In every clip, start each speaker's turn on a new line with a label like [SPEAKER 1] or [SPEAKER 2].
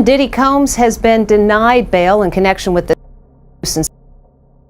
[SPEAKER 1] Diddy Combs has been denied bail in connection with the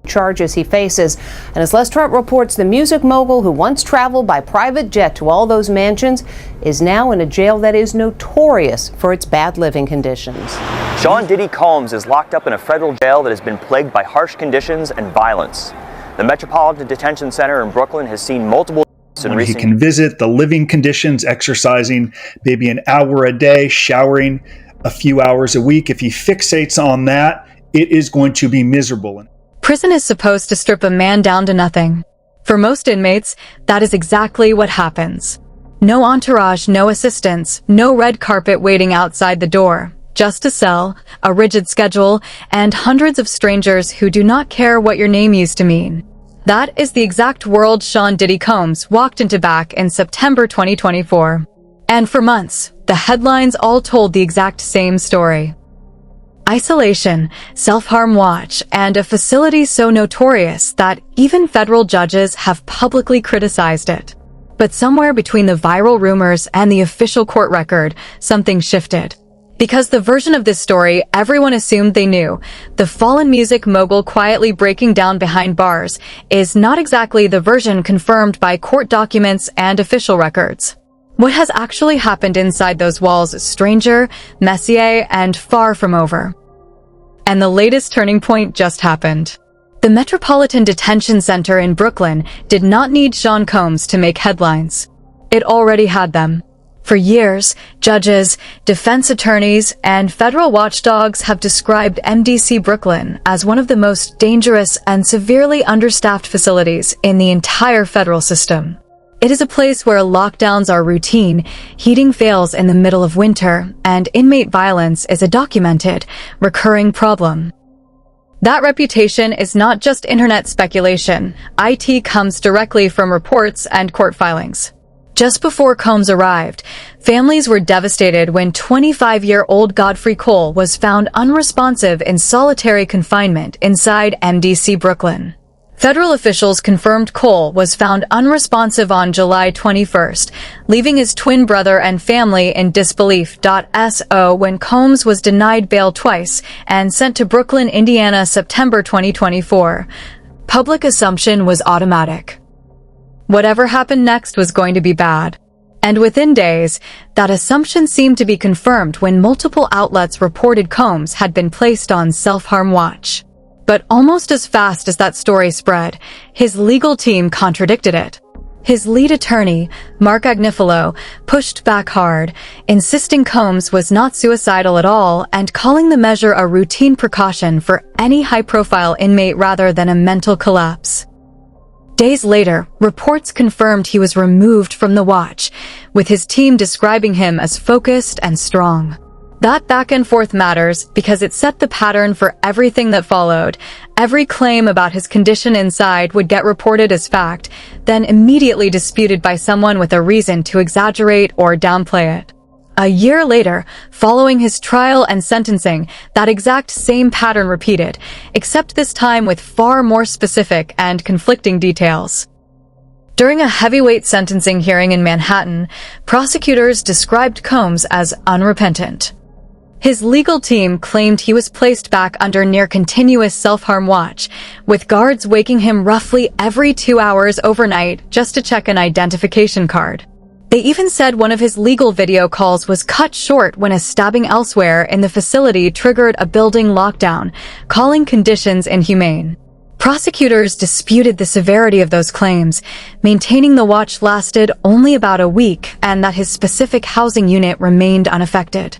[SPEAKER 1] charges he faces. And as Les Trump reports, the music mogul who once traveled by private jet to all those mansions is now in a jail that is notorious for its bad living conditions.
[SPEAKER 2] Sean Diddy Combs is locked up in a federal jail that has been plagued by harsh conditions and violence. The Metropolitan Detention Center in Brooklyn has seen multiple
[SPEAKER 3] when he can visit the living conditions, exercising maybe an hour a day, showering a few hours a week. If he fixates on that, it is going to be miserable.
[SPEAKER 4] Prison is supposed to strip a man down to nothing. For most inmates, that is exactly what happens. No entourage, no assistance, no red carpet waiting outside the door. Just a cell, a rigid schedule, and hundreds of strangers who do not care what your name used to mean. That is the exact world Sean Diddy Combs walked into back in September 2024. And for months, the headlines all told the exact same story. Isolation, self-harm watch, and a facility so notorious that even federal judges have publicly criticized it. But somewhere between the viral rumors and the official court record, something shifted. Because the version of this story everyone assumed they knew, the fallen music mogul quietly breaking down behind bars, is not exactly the version confirmed by court documents and official records. What has actually happened inside those walls is stranger, messier, and far from over. And the latest turning point just happened. The Metropolitan Detention Center in Brooklyn did not need Sean Combs to make headlines. It already had them. For years, judges, defense attorneys, and federal watchdogs have described MDC Brooklyn as one of the most dangerous and severely understaffed facilities in the entire federal system. It is a place where lockdowns are routine, heating fails in the middle of winter, and inmate violence is a documented, recurring problem. That reputation is not just internet speculation. It comes directly from reports and court filings. Just before Combs arrived, families were devastated when 25-year-old Godfrey Cole was found unresponsive in solitary confinement inside MDC Brooklyn. Federal officials confirmed Cole was found unresponsive on July 21st, leaving his twin brother and family in disbelief. So when Combs was denied bail twice and sent to Brooklyn, Indiana, September 2024, public assumption was automatic. Whatever happened next was going to be bad. And within days, that assumption seemed to be confirmed when multiple outlets reported Combs had been placed on self-harm watch. But almost as fast as that story spread, his legal team contradicted it. His lead attorney, Mark Agnifilo, pushed back hard, insisting Combs was not suicidal at all and calling the measure a routine precaution for any high-profile inmate rather than a mental collapse. Days later, reports confirmed he was removed from the watch, with his team describing him as focused and strong. That back and forth matters because it set the pattern for everything that followed. Every claim about his condition inside would get reported as fact, then immediately disputed by someone with a reason to exaggerate or downplay it. A year later, following his trial and sentencing, that exact same pattern repeated, except this time with far more specific and conflicting details. During a heavyweight sentencing hearing in Manhattan, prosecutors described Combs as unrepentant. His legal team claimed he was placed back under near-continuous self-harm watch, with guards waking him roughly every 2 hours overnight just to check an identification card. They even said one of his legal video calls was cut short when a stabbing elsewhere in the facility triggered a building lockdown, calling conditions inhumane. Prosecutors disputed the severity of those claims, maintaining the watch lasted only about a week and that his specific housing unit remained unaffected.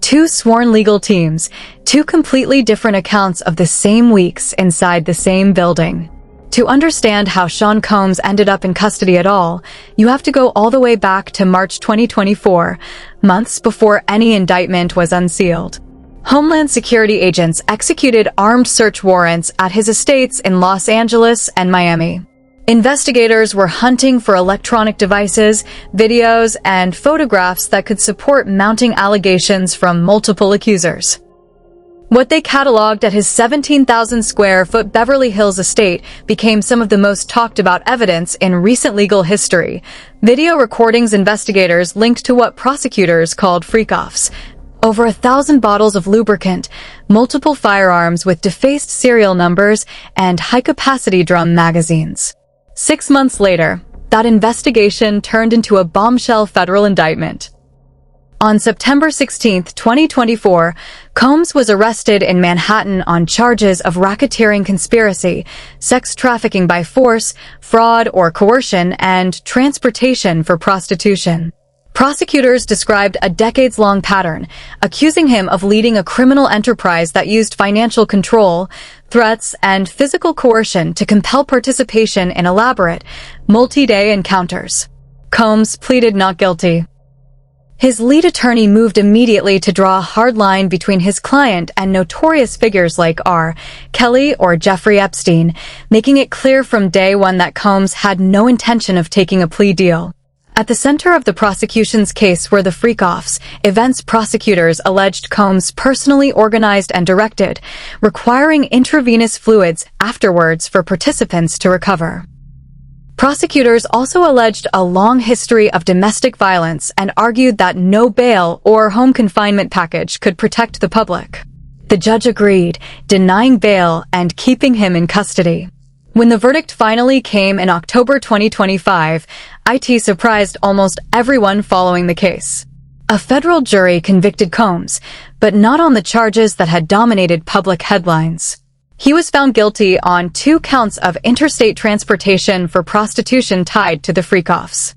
[SPEAKER 4] Two sworn legal teams, two completely different accounts of the same weeks inside the same building. To understand how Sean Combs ended up in custody at all, you have to go all the way back to March 2024, months before any indictment was unsealed. Homeland Security agents executed armed search warrants at his estates in Los Angeles and Miami. Investigators were hunting for electronic devices, videos, and photographs that could support mounting allegations from multiple accusers. What they cataloged at his 17,000 square foot Beverly Hills estate became some of the most talked about evidence in recent legal history. Video recordings investigators linked to what prosecutors called freak-offs. over 1,000 bottles of lubricant, multiple firearms with defaced serial numbers, and high-capacity drum magazines. 6 months later, that investigation turned into a bombshell federal indictment. On September 16, 2024, Combs was arrested in Manhattan on charges of racketeering conspiracy, sex trafficking by force, fraud or coercion, and transportation for prostitution. Prosecutors described a decades-long pattern, accusing him of leading a criminal enterprise that used financial control, threats, and physical coercion to compel participation in elaborate, multi-day encounters. Combs pleaded not guilty. His lead attorney moved immediately to draw a hard line between his client and notorious figures like R. Kelly or Jeffrey Epstein, making it clear from day one that Combs had no intention of taking a plea deal. At the center of the prosecution's case were the freak-offs, events prosecutors alleged Combs personally organized and directed, requiring intravenous fluids afterwards for participants to recover. Prosecutors also alleged a long history of domestic violence and argued that no bail or home confinement package could protect the public. The judge agreed, denying bail and keeping him in custody. When the verdict finally came in October 2025, it surprised almost everyone following the case. A federal jury convicted Combs, but not on the charges that had dominated public headlines. He was found guilty on 2 counts of interstate transportation for prostitution tied to the freak-offs.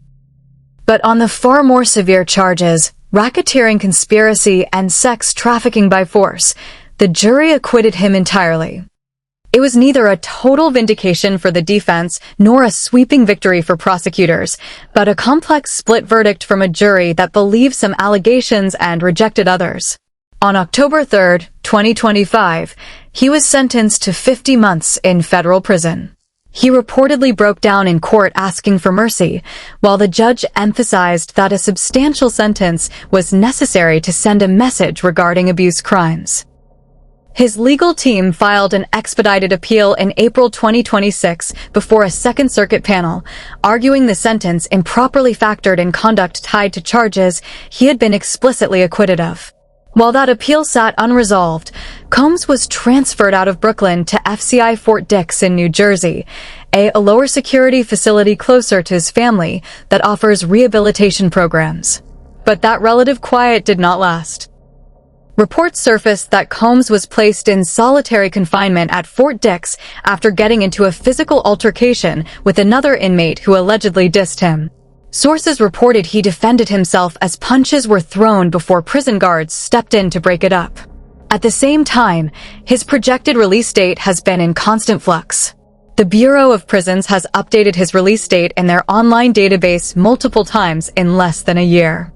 [SPEAKER 4] But on the far more severe charges, racketeering conspiracy and sex trafficking by force, the jury acquitted him entirely. It was neither a total vindication for the defense nor a sweeping victory for prosecutors, but a complex split verdict from a jury that believed some allegations and rejected others. On October 3, 2025, he was sentenced to 50 months in federal prison. He reportedly broke down in court asking for mercy, while the judge emphasized that a substantial sentence was necessary to send a message regarding abuse crimes. His legal team filed an expedited appeal in April 2026 before a Second Circuit panel, arguing the sentence improperly factored in conduct tied to charges he had been explicitly acquitted of. While that appeal sat unresolved, Combs was transferred out of Brooklyn to FCI Fort Dix in New Jersey, a lower security facility closer to his family that offers rehabilitation programs. But that relative quiet did not last. Reports surfaced that Combs was placed in solitary confinement at Fort Dix after getting into a physical altercation with another inmate who allegedly dissed him. Sources reported he defended himself as punches were thrown before prison guards stepped in to break it up. At the same time, his projected release date has been in constant flux. The Bureau of Prisons has updated his release date in their online database multiple times in less than a year.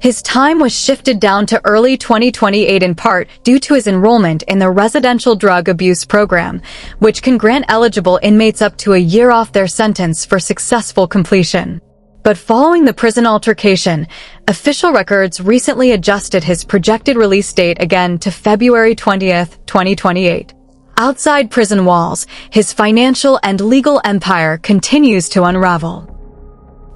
[SPEAKER 4] His time was shifted down to early 2028 in part due to his enrollment in the Residential Drug Abuse Program, which can grant eligible inmates up to a year off their sentence for successful completion. But following the prison altercation, official records recently adjusted his projected release date again to February 20th, 2028. Outside prison walls, his financial and legal empire continues to unravel.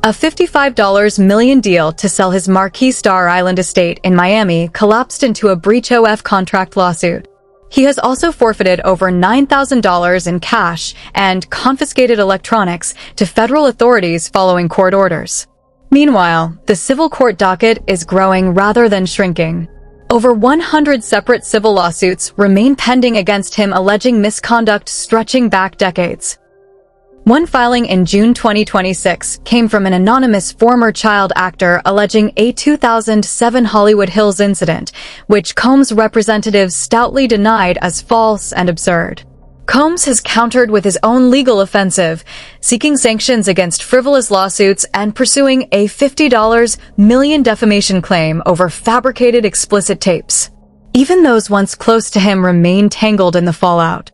[SPEAKER 4] A $55 million deal to sell his marquee Star Island estate in Miami collapsed into a breach of contract lawsuit. He has also forfeited over $9,000 in cash and confiscated electronics to federal authorities following court orders. Meanwhile, the civil court docket is growing rather than shrinking. Over 100 separate civil lawsuits remain pending against him alleging misconduct stretching back decades. One filing in June 2026 came from an anonymous former child actor alleging a 2007 Hollywood Hills incident, which Combs' representatives stoutly denied as false and absurd. Combs has countered with his own legal offensive, seeking sanctions against frivolous lawsuits and pursuing a $50 million defamation claim over fabricated explicit tapes. Even those once close to him remain tangled in the fallout.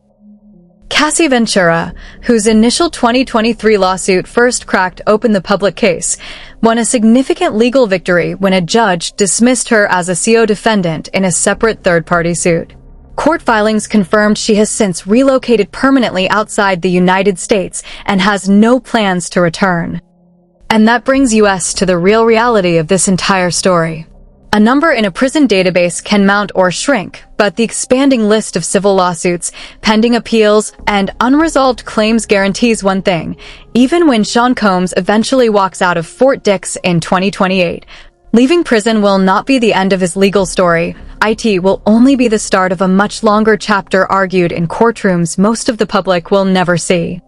[SPEAKER 4] Cassie Ventura, whose initial 2023 lawsuit first cracked open the public case, won a significant legal victory when a judge dismissed her as a CO defendant in a separate third-party suit. Court filings confirmed she has since relocated permanently outside the United States and has no plans to return. And that brings us to the real reality of this entire story. A number in a prison database can mount or shrink, but the expanding list of civil lawsuits, pending appeals, and unresolved claims guarantees one thing. Even when Sean Combs eventually walks out of Fort Dix in 2028, leaving prison will not be the end of his legal story. IT will only be the start of a much longer chapter argued in courtrooms most of the public will never see.